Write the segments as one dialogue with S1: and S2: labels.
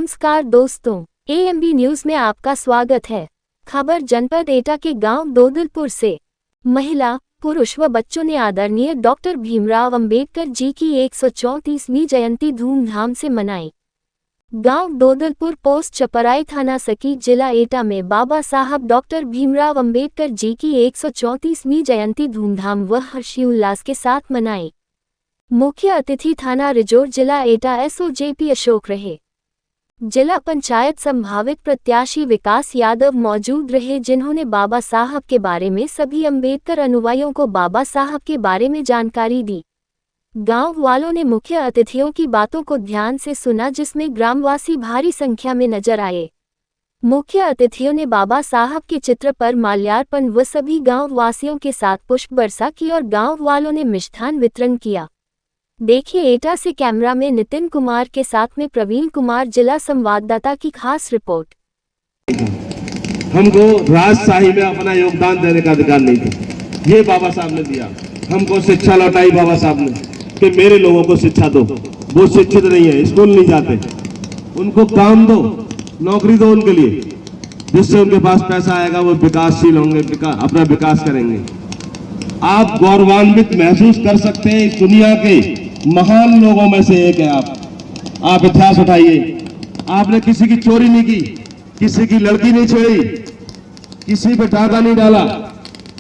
S1: नमस्कार दोस्तों, AMB news में आपका स्वागत है। खबर जनपद एटा के गांव दोदलपुर से। महिला, पुरुष व बच्चों ने आदरणीय डॉक्टर भीमराव अंबेडकर जी की 134वीं जयंती धूमधाम से मनाई। गांव दोदलपुर, पोस्ट चपराई, थाना सकी, जिला एटा में बाबा साहब डॉक्टर भीमराव अंबेडकर जी की 134वीं जयंती धूमधाम व हर्षोल्लास के साथ मनाई। मुख्य अतिथि थाना रिजोर, जिला एटा एसओजेपी अशोक रहे। जिला पंचायत संभावित प्रत्याशी विकास यादव मौजूद रहे, जिन्होंने बाबा साहब के बारे में सभी अंबेडकर अनुयायियों को बाबा साहब के बारे में जानकारी दी। गांव वालों ने मुख्य अतिथियों की बातों को ध्यान से सुना, जिसमें ग्रामवासी भारी संख्या में नजर आए। मुख्य अतिथियों ने बाबा साहब के चित्र पर माल्यार्पण व सभी गांव वासियों के साथ पुष्प वर्षा की और गांव वालों ने मिष्ठान वितरण किया। देखिए एटा से कैमरा में नितिन कुमार के साथ में प्रवीण कुमार, जिला संवाददाता की खास रिपोर्ट।
S2: हमको राजशाही में अपना योगदान देने का अधिकार नहीं था, ये बाबा साहब ने दिया। हमको शिक्षा लौटाई बाबा साहब ने कि मेरे लोगों को शिक्षा दो। वो शिक्षित नहीं है, स्कूल नहीं जाते, उनको काम दो, नौकरी दो उनके लिए, जिससे उनके पास पैसा आएगा, वो विकासशील होंगे, अपना विकास करेंगे। आप गौरवान्वित महसूस कर सकते हैं, इस दुनिया के महान लोगों में से एक है आप इतिहास उठाइए। आपने किसी की चोरी नहीं की, किसी की लड़की नहीं छेड़ी, किसी पे डाका नहीं डाला,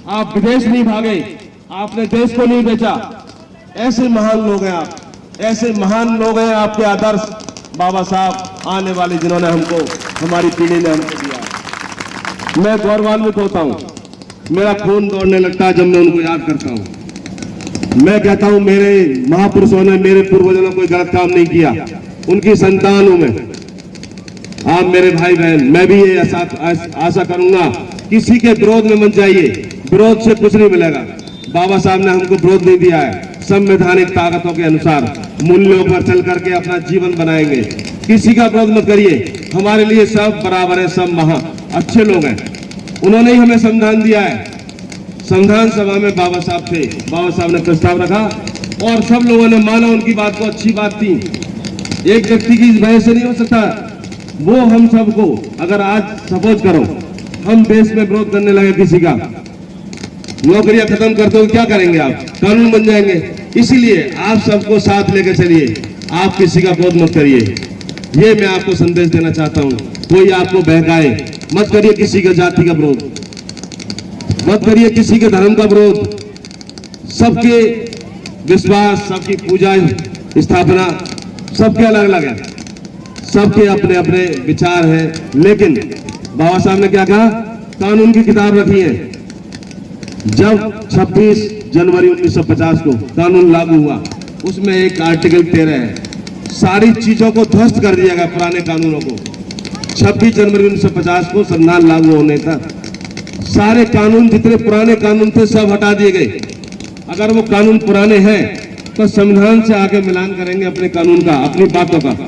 S2: आप विदेश नहीं भागे, आपने देश को नहीं बेचा। ऐसे महान लोग हैं आप, ऐसे महान लोग हैं आपके आदर्श बाबा साहब आने वाले, जिन्होंने हमको, हमारी पीढ़ी ने हमको दिया। मैं गौरवान्वित होता हूं, मेरा खून दौड़ने लगता है जब मैं उनको याद करता हूं। मैं कहता हूं मेरे महापुरुषों ने, मेरे पूर्वजों ने कोई गलत काम नहीं किया, उनकी संतान हूं मैं। आप मेरे भाई बहन, मैं भी ये आशा करूंगा, किसी के विरोध में मत जाइए, विरोध से कुछ नहीं मिलेगा। बाबा साहब ने हमको विरोध नहीं दिया है, संवैधानिक ताकतों के अनुसार मूल्यों पर चल करके अपना जीवन बनाएंगे। किसी का विरोध मत करिए, हमारे लिए सब बराबर है, सब अच्छे लोग हैं। उन्होंने ही हमें संविधान दिया है। संविधान सभा में बाबा साहब थे, बाबा साहब ने प्रस्ताव रखा और सब लोगों ने माना, उनकी बात को अच्छी बात थी। एक व्यक्ति की वजह से नहीं हो सकता वो, हम सबको अगर आज सपोज करो हम देश में विरोध करने लगे, किसी का नौकरियां खत्म करते हो, क्या करेंगे आप? कानून बन जाएंगे। इसीलिए आप सबको साथ लेकर चलिए, आप किसी का विरोध मत करिए। ये मैं आपको संदेश देना चाहता हूँ, कोई आपको बहकाए मत करिए, किसी का जाति का विरोध मत करिए, किसी के धर्म का विरोध। सबके विश्वास, सबकी पूजा स्थापना सबके अलग अलग है, सबके अपने अपने विचार हैं। लेकिन बाबा साहब ने क्या कहा? कानून की किताब रखी है। जब 26 जनवरी 1950 को कानून लागू हुआ, उसमें एक आर्टिकल 13 है, सारी चीजों को ध्वस्त कर दिया गया, पुराने कानूनों को। 26 जनवरी 1950 को संविधान लागू होने तक सारे कानून, जितने पुराने कानून थे, सब हटा दिए गए। अगर वो कानून पुराने हैं तो संविधान से आगे मिलान करेंगे अपने कानून का, अपनी बातों का।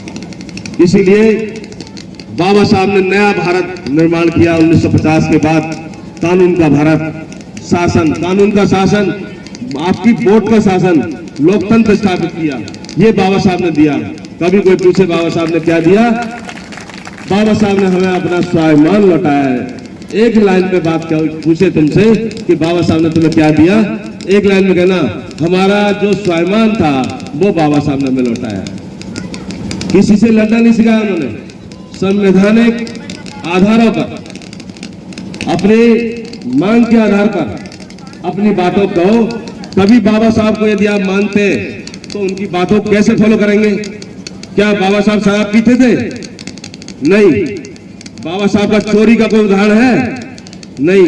S2: इसीलिए बाबा साहब ने नया भारत निर्माण किया 1950 के बाद। कानून का भारत शासन, कानून का शासन, आपकी वोट का शासन, लोकतंत्र स्थापित किया, ये बाबा साहब ने दिया। कभी कोई पूछे बाबा साहब ने क्या दिया? बाबा साहब ने हमें अपना स्वाभिमान लौटाया है। एक लाइन में बात पूछे तुमसे कि बाबा साहब ने तुम्हें क्या दिया, एक लाइन में कहना, हमारा जो स्वाभिमान था वो बाबा साहब ने हमें लौटाया। किसी से लड़ना नहीं सिखाया उन्होंने, संवैधानिक आधारों पर, अपने मांग के आधार पर अपनी बातों को। कभी बाबा साहब को यदि आप मानते तो उनकी बातों को कैसे फॉलो करेंगे? क्या बाबा साहब शराब पीते थे? नहीं। बाबा साहब का चोरी का कोई उदाहरण है? नहीं।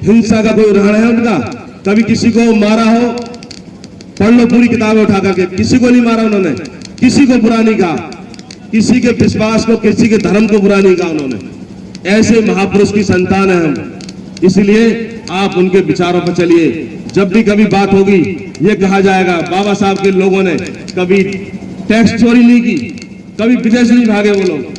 S2: हिंसा का कोई उदाहरण है उनका? कभी किसी को मारा हो? पढ़ लो पूरी किताबें उठा करके, किसी को नहीं मारा उन्होंने, किसी को बुरा नहीं कहा, किसी के विश्वास को, किसी के धर्म को बुरा नहीं कहा उन्होंने। ऐसे महापुरुष की संतान है हम, इसलिए आप उनके विचारों पर चलिए। जब भी कभी बात होगी, ये कहा जाएगा बाबा साहब के लोगों ने कभी टैक्स चोरी नहीं की, कभी विदेश नहीं भागे वो लोग।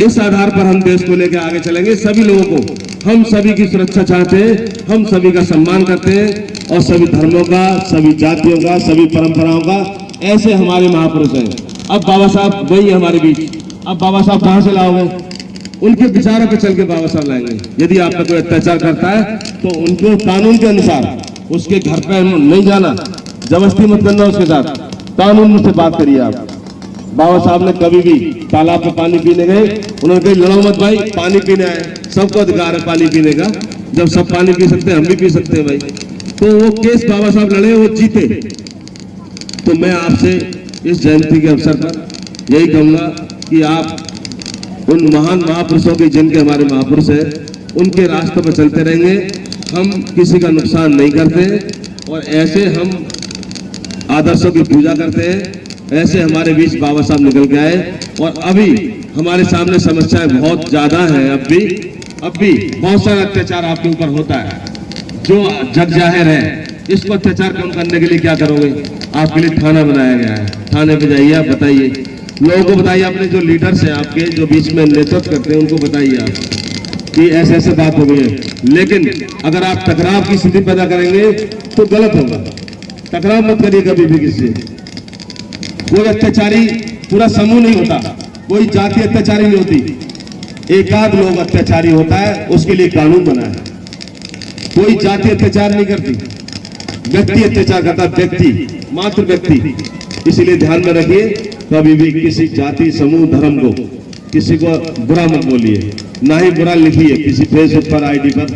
S2: इस आधार पर हम देश को लेकर आगे चलेंगे। सभी लोगों को, हम सभी की सुरक्षा चाहते हैं, हम सभी का सम्मान करते हैं और सभी धर्मों का, सभी जातियों का, सभी परंपराओं का। ऐसे हमारे महापुरुष हैं। अब बाबा साहब वही हमारे बीच, अब बाबा साहब कहां से लाओगे? उनके विचारों पे चल के बाबा साहब लाएंगे। यदि आप पे कोई अत्याचार करता है तो उनको कानून के अनुसार उसके घर पे नहीं जाना, जबरदस्ती मत करना उसके साथ, कानून से बात करिए आप। बाबा साहब ने कभी भी तालाब पे पानी पीने गए, उन्होंने कहा लड़ो मत भाई, पानी पीने आए, सबको अधिकार है पानी पीने का, जब सब पानी पी सकते हैं हम भी पी सकते हैं भाई। तो वो केस बाबा साहब लड़े, वो जीते। तो मैं आपसे इस जयंती के अवसर पर यही कहूंगा कि आप उन महान महापुरुषों की, जिनके हमारे महापुरुष हैं, उनके रास्ते पर चलते रहेंगे। हम किसी का नुकसान नहीं करते और ऐसे हम आदर्शों की पूजा करते हैं। ऐसे हमारे बीच बाबा साहब निकल के आए और अभी हमारे सामने समस्याएं बहुत ज्यादा हैं। अब भी बहुत सारा अत्याचार आपके ऊपर होता है जो जग जाहिर है। इसको अत्याचार कम करने के लिए क्या करोगे? आपके लिए थाना बनाया गया है, थाने पे जाइए, आप बताइए, लोगों को बताइए, अपने जो लीडर्स हैं आपके, जो बीच में नेतृत्व करते हैं, उनको बताइए आप कि ऐसे ऐसे बात हो गई है। लेकिन अगर आप टकराव की स्थिति पैदा करेंगे तो गलत होगा। टकराव मत करिए कभी भी किसी से। कोई अत्याचारी पूरा समूह नहीं होता, कोई जाति अत्याचारी नहीं होती, एकाध लोग अत्याचारी होता है, उसके लिए कानून बना है। कोई जाति अत्याचार नहीं करती, व्यक्ति अत्याचार करता, व्यक्ति, मात्र व्यक्ति। इसीलिए ध्यान में रखिए, कभी भी किसी जाति, समूह, धर्म को, किसी को बुरा मत बोलिए, ना ही बुरा लिखिए किसी फेसबुक पर, आईडी पर।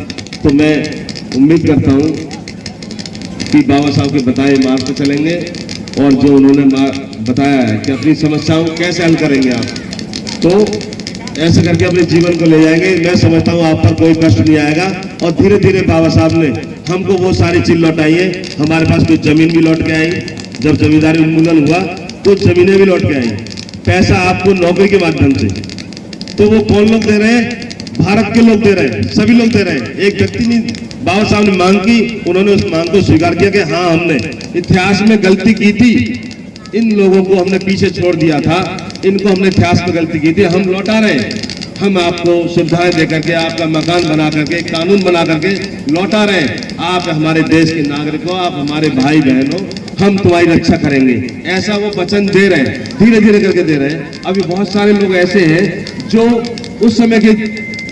S2: तो मैं उम्मीद करता हूं कि बाबा साहब के बताए मार्ग पर चलेंगे और जो उन्होंने बताया है कि अपनी समस्याओं को कैसे हल करेंगे आप, तो ऐसे करके अपने जीवन को ले जाएंगे। मैं समझता हूँ आप पर कोई कष्ट नहीं आएगा और धीरे धीरे बाबा साहब ने हमको वो सारी चीज लौटाई है। हमारे पास कुछ जमीन भी लौट के आई, जब जमींदारी उन्मूलन हुआ कुछ जमीनें भी लौट के आई, पैसा आपको नौकरी के माध्यम से। तो वो कौन लोग दे रहे हैं? भारत के लोग दे रहे हैं, सभी लोग दे रहे हैं। एक व्यक्ति नहीं, बाबा साहब ने मांग की, उन्होंने उस मांग को स्वीकार किया कि हाँ हमने इतिहास में गलती की थी, इन लोगों को हमने पीछे छोड़ दिया था, इनको हमने इतिहास में गलती की थी, हम लौटा रहे हैं। हम आपको सुविधाएं दे करके, आपका मकान बना करके, कानून बना करके लौटा रहे हैं। आप हमारे देश के नागरिक हो, आप हमारे भाई बहन हो, हम तुम्हारी रक्षा करेंगे, ऐसा वो वचन दे रहे हैं, धीरे धीरे करके दे रहे हैं। अभी बहुत सारे लोग ऐसे हैं जो उस समय की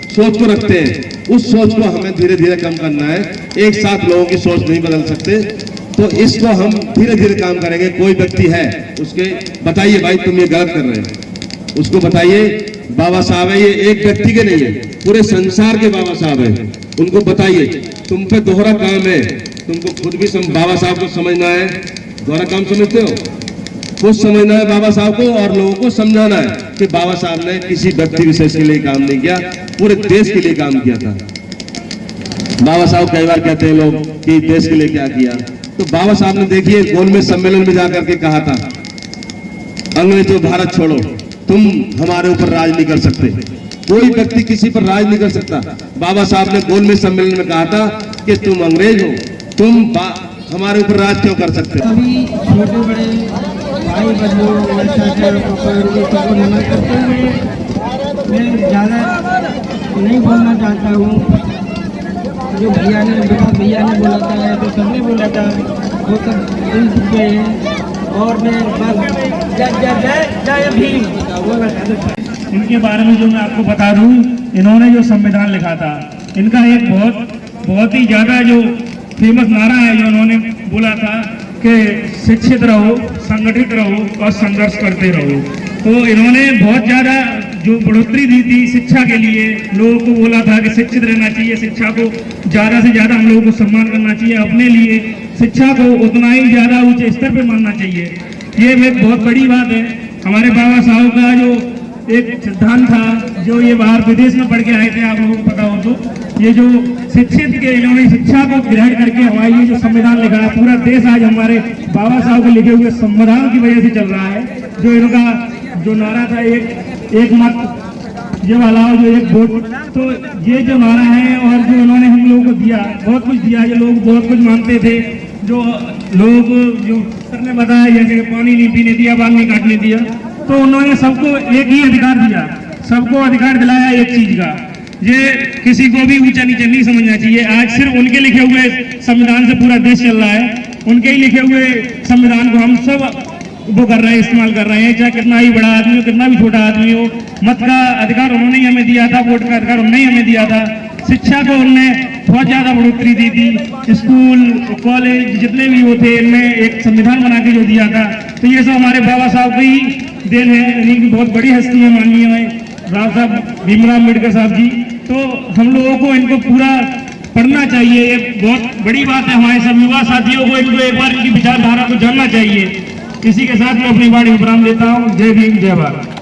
S2: सोच को रखते हैं, उस सोच को हमें धीरे धीरे कम करना है। एक साथ लोगों की सोच नहीं बदल सकते, तो इसको हम धीरे धीरे काम करेंगे। कोई व्यक्ति है उसके बताइए भाई तुम ये गलत कर रहे हैं, उसको बताइए बाबा साहब है, ये एक व्यक्ति के नहीं है, पूरे संसार के बाबा साहब है, उनको बताइए। तुम पे दोहरा काम है, तुमको खुद भी बाबा साहब को समझना है। दोहरा काम समझते हो? खुद समझना है बाबा साहब को और लोगों को समझाना है कि बाबा साहब ने किसी व्यक्ति विशेष के लिए काम नहीं किया, पूरे देश के लिए काम किया था। बाबा साहब कई बार कहते हैं लोग कि देश के लिए क्या किया, तो बाबा साहब ने देखिए गोलमेज सम्मेलन में जाकर के कहा था, अंग्रेजों भारत छोड़ो, तुम हमारे ऊपर राज नहीं कर सकते, कोई व्यक्ति किसी पर राज नहीं कर सकता। बाबा साहब ने गोलमेज सम्मेलन में कहा था कि तुम अंग्रेज हो, तुम हमारे ऊपर राज क्यों कर सकते हो।
S3: अभी छोटे बड़े भाई बंधुओं सबको नमन करते हुए मैं ज़्यादा नहीं बोलना चाहता हूँ। जो भैया ने बोला था तो सबने बोला था, वो सब सुन चुके हैं और मैं बस जय जय जय जय भीम वो बता दूँ।
S4: इनके बारे में जो मैं आपको बता दूं, इन्होंने जो संविधान लिखा था, इनका एक बहुत ही ज़्यादा जो फेमस नारा है जो उन्होंने बोला था कि शिक्षित रहो, संगठित रहो और संघर्ष करते रहो। तो इन्होंने बहुत ज़्यादा जो बढ़ोतरी दी थी शिक्षा के लिए, लोगों को बोला था कि शिक्षित रहना चाहिए, शिक्षा को ज़्यादा से ज़्यादा हम लोगों को सम्मान करना चाहिए, अपने लिए शिक्षा को उतना ही ज़्यादा ऊंचे स्तर पर मानना चाहिए। ये एक बहुत बड़ी बात है। हमारे बाबा साहब का जो एक सिद्धांत था, जो ये बाहर विदेश में पढ़ के आए थे, आप लोगों को पता हो तो, ये जो शिक्षित के इन्होंने शिक्षा को ग्रहण करके हमारे ये जो संविधान लिखा है, पूरा देश आज हमारे बाबा साहब के लिखे हुए संविधान की वजह से चल रहा है। जो इनका जो नारा था एक मत ये वाला जो एक वोट, तो ये जो नारा है और जो इन्होंने हम लोगों को दिया, बहुत कुछ दिया, जो लोग बहुत कुछ मानते थे, जो लोग जो सर ने बताया जैसे कि पानी नहीं पीने दिया, बाल नहीं काटने दिया, तो उन्होंने सबको एक ही अधिकार दिया, सबको अधिकार दिलाया एक चीज का, ये किसी को भी ऊंचा नीचा नहीं समझना चाहिए। आज सिर्फ उनके लिखे हुए संविधान से पूरा देश चल रहा है, उनके ही लिखे हुए संविधान को हम सब वो कर रहे हैं, इस्तेमाल कर रहे हैं, चाहे कितना ही बड़ा आदमी हो, कितना भी छोटा आदमी हो। मत का अधिकार उन्होंने ही हमें दिया था, वोट का अधिकार उन्होंने ही हमें दिया था। शिक्षा को उन्होंने बहुत ज्यादा बढ़ोतरी दी थी। स्कूल कॉलेज जितने भी वो थे, इनमें एक संविधान बना के जो दिया था, तो ये सब हमारे बाबा साहब की ही देन है। इनकी बहुत बड़ी हस्ती है माननीय राव साहब भीमराव अम्बेडकर साहब जी। तो हम लोगों को इनको पूरा पढ़ना चाहिए, ये बहुत बड़ी बात है। हमारे सब युवा साथियों को इनको एक बार इनकी विचारधारा को जानना चाहिए। इसी के साथ मैं अपनी वाणी विराम देता हूँ। जय भीम, जय भारत।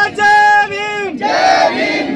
S5: जय भीम, जय भीम।